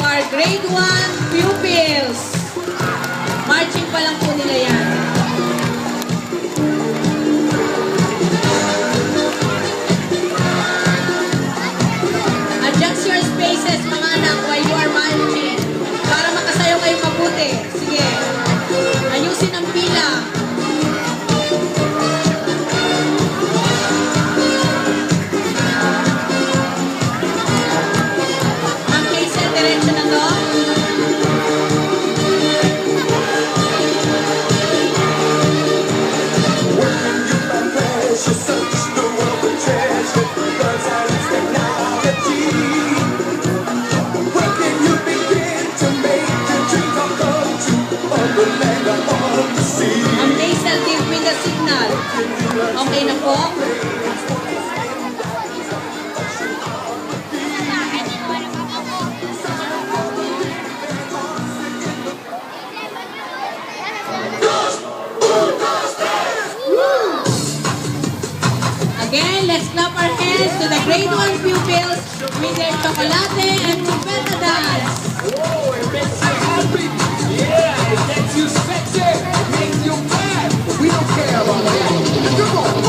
our grade 1 pupils. Marching pa lang po nila yan. Adjust your spaces mga anak while you are marching. Para makasayaw kayo mabuti. Sige. Ayusin ang pila. Ang Hazel, diretso na to. Ang Hazel, give me the signal. Okay na po? Again, let's clap our hands to the grade 1 pupils with their chocolate and chupeta dance. Whoa, it makes you happy. Yeah, it makes you sexy. It makes you mad. We don't care about that. Come on.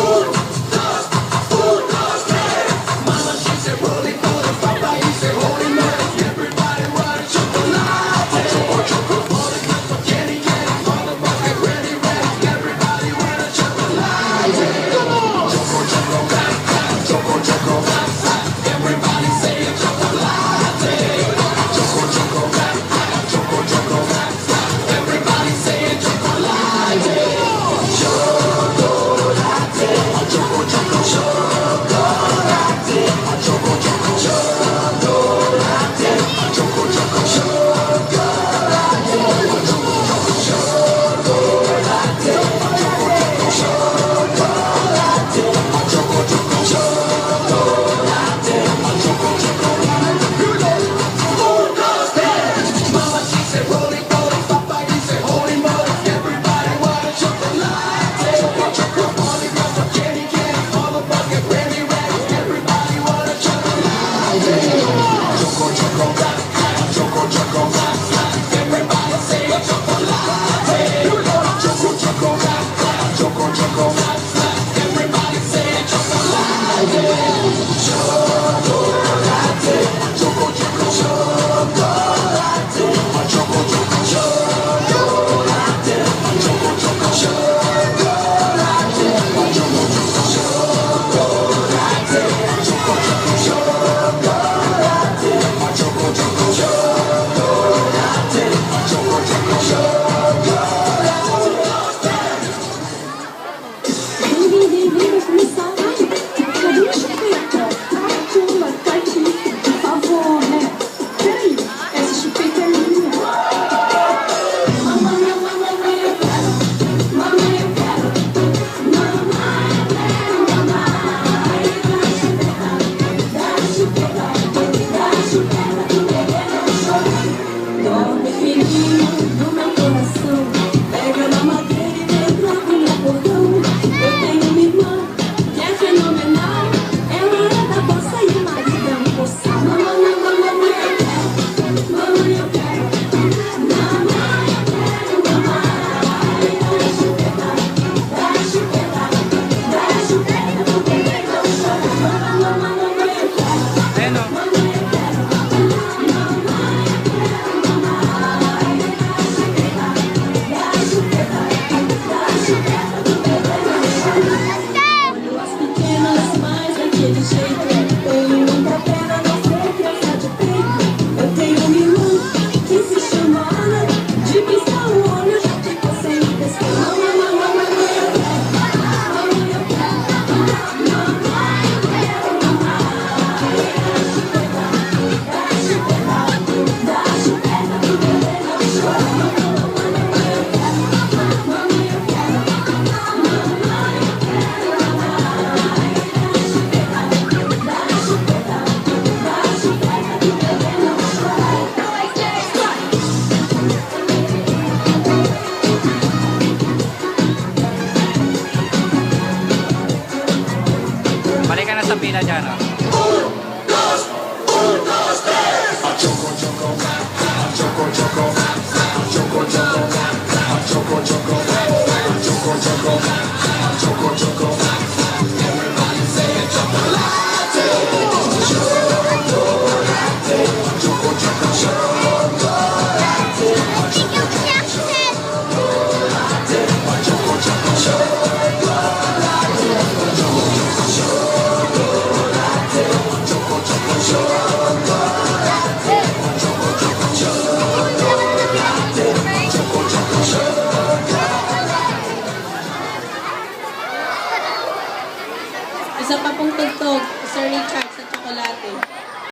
Mama, she said, rolling, rolling. Papa, he said, holy moly. Everybody want chocolate. Chocolate. Candy, candy. Mama, bucket, ready, ready. Everybody want chocolate. Come on. Choco, choco. Everybody say chocolate. Choco, choco. Choco, choco. Everybody say chocolate. Chocolate. Choco, choco. Chocolate. Choco, choco. Chocolate. Choco, choco. Mama, she said, rolling, rolling. Papa, he said, holy moly. Everybody want a chocolate. Choco, holy papa, candy, candy. All the bucket, ready, ready. Everybody want a chocolate. Choco, choco. Choco, choco. Everybody say chocolate. Choco, choco. Choco, choco. Everybody say chocolate. Choco, choco. Balik ka na sa pila dyan, oh.